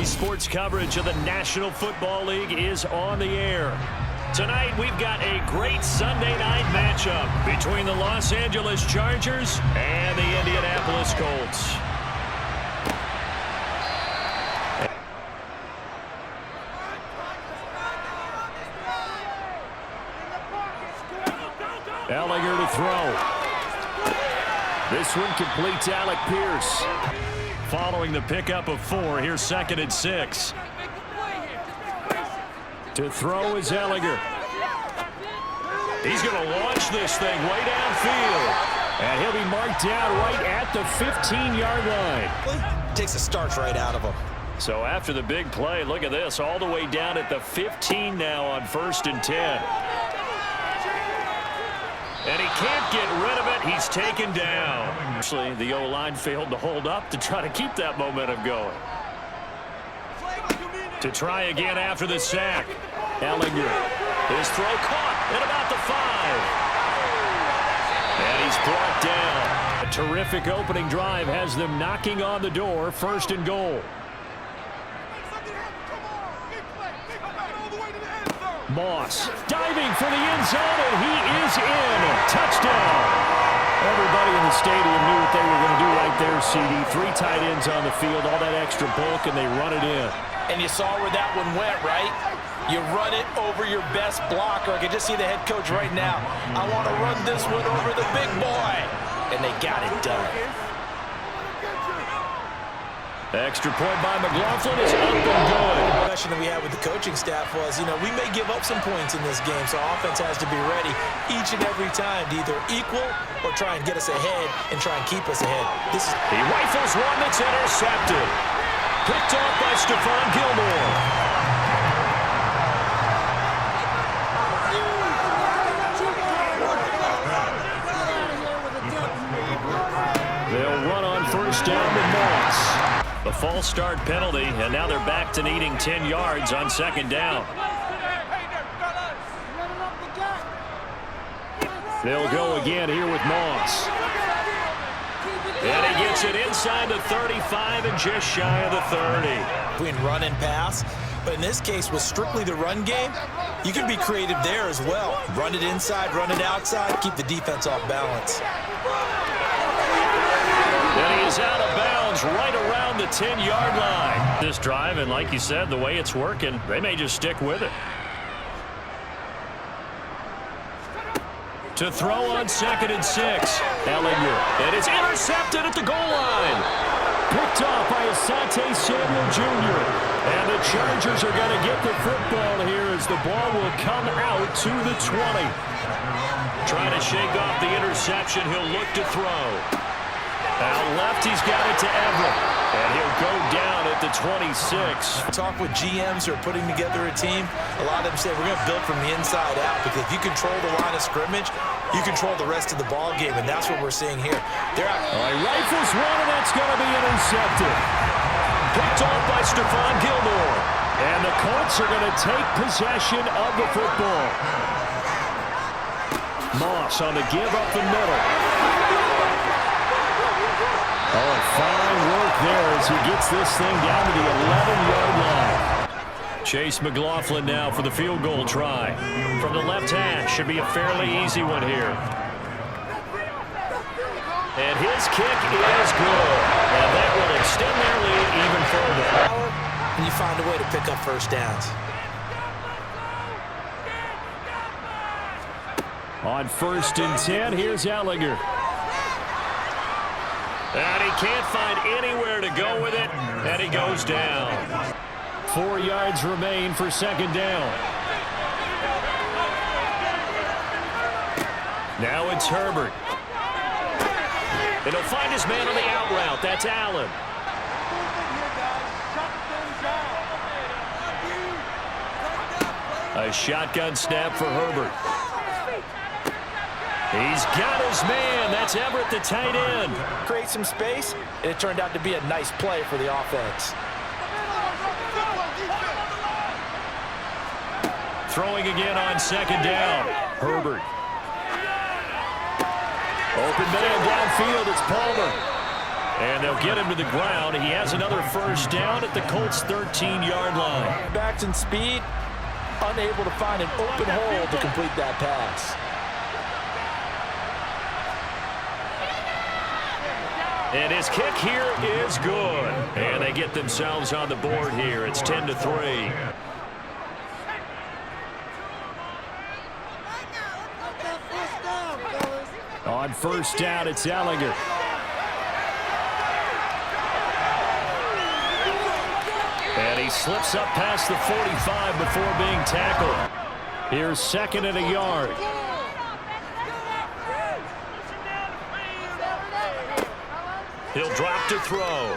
AFC sports coverage of the National Football League is on the air. Tonight, we've got a great Sunday night matchup between the Los Angeles Chargers and the Indianapolis Colts. Ellinger to throw. This one completes Alec Pierce. Following the pickup of 4, here's 2nd and 6. To throw is Ellinger. He's going to launch this thing way downfield. And he'll be marked down right at the 15-yard line. Takes the starch right out of him. So after the big play, look at this, all the way down at the 15 now on 1st and 10. And he can't get rid of it. He's taken down. Actually, the O-line failed to hold up to try to keep that momentum going. To try again after the sack. Ellinger. His throw caught at about the 5. And he's brought down. A terrific opening drive has them knocking on the door. 1st and goal. Moss diving for the end zone, and he is in. Touchdown. Everybody in the stadium knew what they were going to do right there, CD. 3 tight ends on the field, all that extra bulk, and they run it in. And you saw where that one went, right? You run it over your best blocker. I can just see the head coach right now. I want to run this one over the big boy. And they got it done. Extra point by McLaughlin is up and good. The question that we had with the coaching staff was, we may give up some points in this game, so offense has to be ready each and every time to either equal or try and get us ahead and try and keep us ahead. He rifles one that's intercepted. Picked off by Stephon Gilmore. They'll run on 1st down with Moss. The false start penalty, and now they're back to needing 10 yards on 2nd down. They'll go again here with Moss. And he gets it inside the 35 and just shy of the 30. Between run and pass, but in this case, with strictly the run game, you can be creative there as well. Run it inside, run it outside, keep the defense off balance. And he is out of bounds right around the 10-yard line. This drive, and like you said, the way it's working, they may just stick with it. To throw on 2nd and 6. Ellinger. And it's intercepted at the goal line. Picked off by Asante Samuel Jr. And the Chargers are going to get the football here as the ball will come out to the 20. Trying to shake off the interception. He'll look to throw. Out left, he's got it to Everett. And he'll go down at the 26. Talk with GMs who are putting together a team. A lot of them say we're going to build from the inside out, because if you control the line of scrimmage, you control the rest of the ball game, and that's what we're seeing here. They're out. All right, rifles one, and that's going to be intercepted. Picked off by Stephon Gilmore. And the Colts are going to take possession of the football. Moss on the give up the middle. Oh, fine work there as he gets this thing down to the 11-yard line. Chase McLaughlin now for the field goal try. From the left hash, should be a fairly easy one here. And his kick is good. And that will extend their lead even further. And you find a way to pick up 1st downs. On 1st and 10, here's Ellinger. And he can't find anywhere to go with it, and he goes down. 4 yards remain for 2nd down. Now it's Herbert. And he'll find his man on the out route. That's Allen. A shotgun snap for Herbert. He's got his man. That's Everett, the tight end. Create some space, and it turned out to be a nice play for the offense. Throwing again on 2nd down. Herbert. Open man downfield. It's Palmer. And they'll get him to the ground. He has another first down at the Colts' 13-yard line. Backs in speed, unable to find an open hole to complete that pass. And his kick here is good. And they get themselves on the board here. It's 10-3. On first down, it's Ellinger. And he slips up past the 45 before being tackled. Here's second and a yard. He'll drop to throw.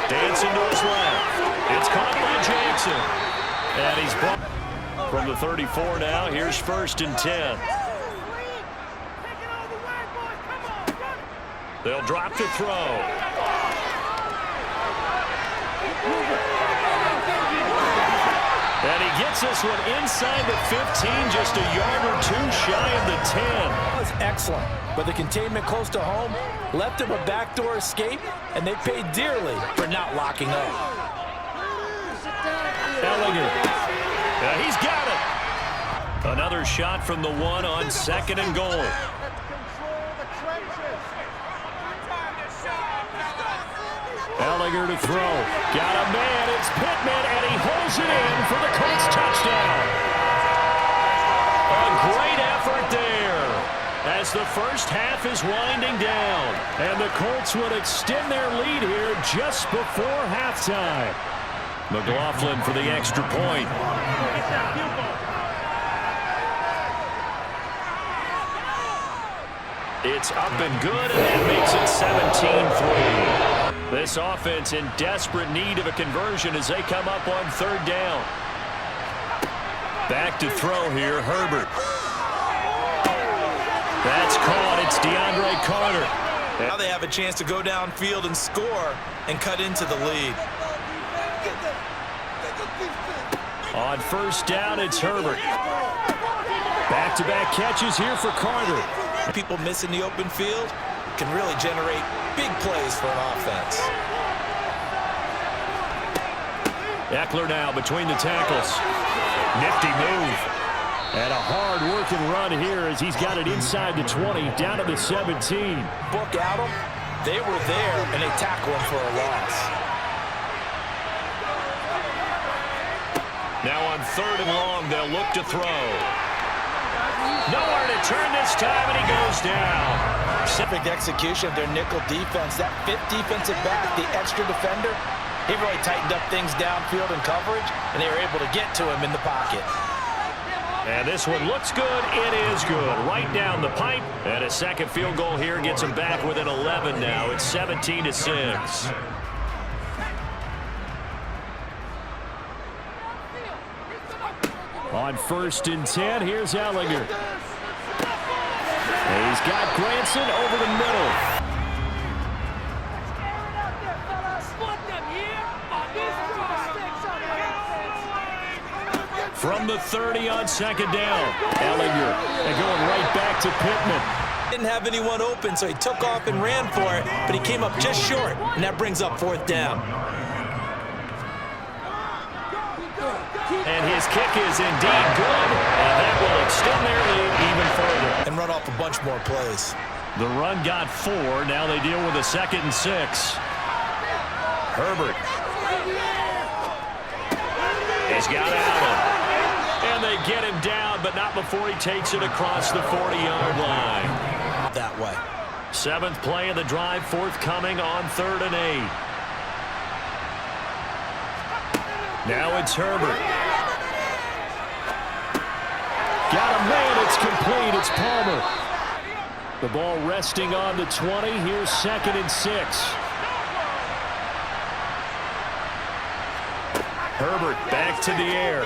Dancing to his left. It's caught by Jackson. And he's brought from the 34 now. Here's first and 10. They'll drop to throw. And he gets this one inside the 15, just a yard or two shy of the 10. That was excellent, but the containment close to home left him a backdoor escape, and they paid dearly for not locking up. Ellinger. He's got it. Another shot from the one on second and goal. Ellinger to throw. Got a man. It's Pittman, and he holds it in for the Colts touchdown. A great effort there as the first half is winding down. And the Colts would extend their lead here just before halftime. McLaughlin for the extra point. It's up and good, and that makes it 17-3. This offense in desperate need of a conversion as they come up on third down. Back to throw here, Herbert. That's caught. It's DeAndre Carter. Now they have a chance to go downfield and score and cut into the lead. On first down, it's Herbert. Back-to-back catches here for Carter. People missing the open field can really generate big plays for an offense. Eckler now between the tackles. Nifty move. And a hard-working run here as he's got it inside the 20, down to the 17. Book out him. They were there, and they tackle him for a loss. Now on third and long, they'll look to throw. Nowhere to turn this time, and he goes down. Perfect execution of their nickel defense. That fifth defensive back, the extra defender, he really tightened up things downfield in coverage, and they were able to get to him in the pocket. And this one looks good. It is good. Right down the pipe. And a second field goal here gets him back within 11 now. It's 17-6. On first and 10, here's Ellinger. He's got Granson over the middle. From the 30 on second down, Ellinger, and going right back to Pittman. Didn't have anyone open, so he took off and ran for it, but he came up just short, and that brings up fourth down. And his kick is indeed good, and that will extend their lead even further. And run off a bunch more plays. The run got 4. Now they deal with a 2nd and 6. Herbert. He's got Allen. And they get him down, but not before he takes it across the 40-yard line. That way. 7th play of the drive forthcoming on 3rd and 8. Now it's Herbert. Got a man. It's complete. It's Palmer. The ball resting on the 20. Here's 2nd and 6. Herbert back to the air.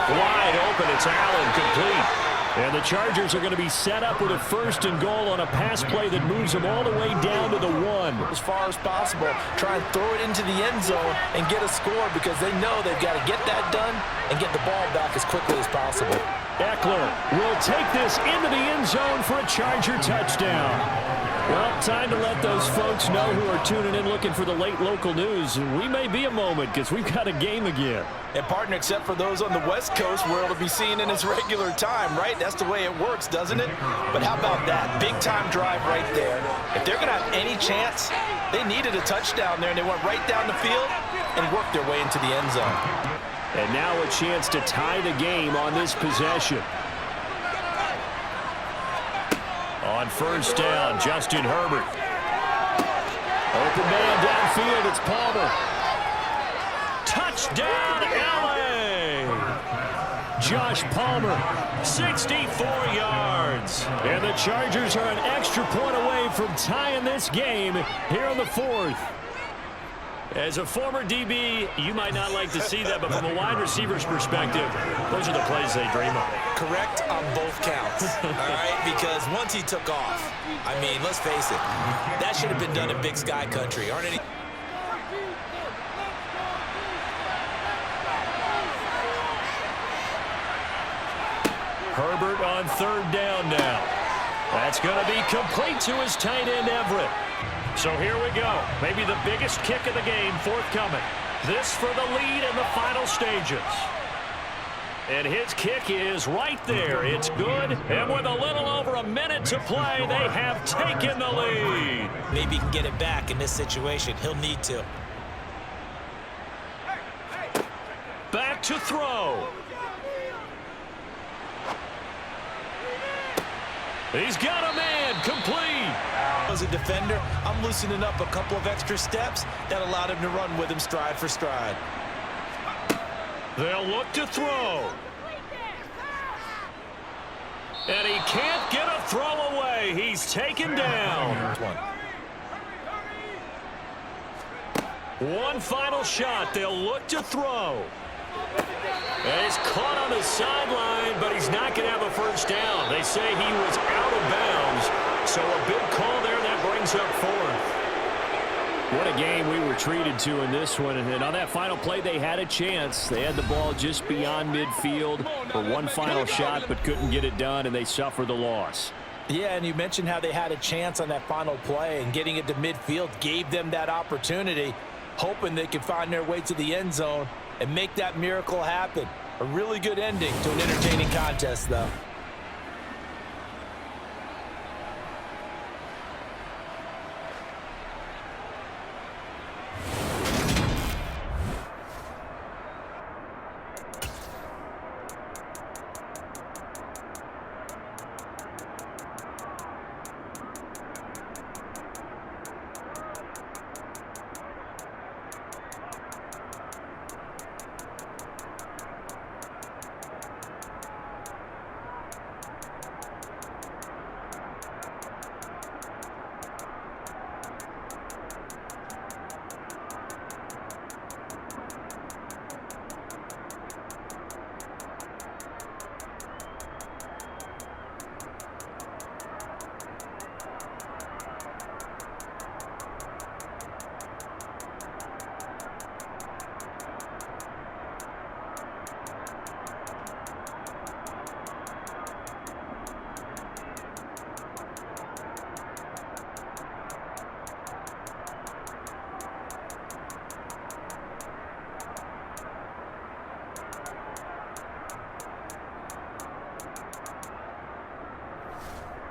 Wide open. It's Allen, complete. And the Chargers are going to be set up with a 1st and goal on a pass play that moves them all the way down to the 1. As far as possible, try and throw it into the end zone and get a score because they know they've got to get that done and get the ball back as quickly as possible. Eckler will take this into the end zone for a Charger touchdown. Well, time to let those folks know who are tuning in looking for the late local news. We may be a moment because we've got a game again. And partner, except for those on the West Coast where it'll be seen in its regular time, right? That's the way it works, doesn't it? But how about that? Big time drive right there. If they're going to have any chance, they needed a touchdown there, and they went right down the field and worked their way into the end zone. And now a chance to tie the game on this possession. On first down, Justin Herbert. Open man downfield, it's Palmer. Touchdown, LA! Josh Palmer, 64 yards. And the Chargers are an extra point away from tying this game here in the fourth. As a former DB, you might not like to see that, but from a wide receiver's perspective, those are the plays they dream of. Correct on both counts, all right? Because once he took off, I mean, let's face it, that should have been done in Big Sky Country. Aren't any? Herbert on third down now. That's going to be complete to his tight end, Everett. So here we go. Maybe the biggest kick of the game forthcoming. This for the lead in the final stages. And his kick is right there. It's good. And with a little over a minute to play, they have taken the lead. Maybe he can get it back in this situation. He'll need to. Back to throw. He's got a man, complete. As a defender, I'm loosening up a couple of extra steps that allowed him to run with him stride for stride. They'll look to throw. And he can't get a throw away. He's taken down. One final shot. They'll look to throw. And he's caught on the sideline, but he's not going to have a first down. They say he was out of bounds, so a big call there that brings up fourth. What a game we were treated to in this one. And on that final play, they had a chance. They had the ball just beyond midfield for one final shot, but couldn't get it done, and they suffer the loss. Yeah, and you mentioned how they had a chance on that final play, and getting it to midfield gave them that opportunity, hoping they could find their way to the end zone and make that miracle happen. A really good ending to an entertaining contest, though.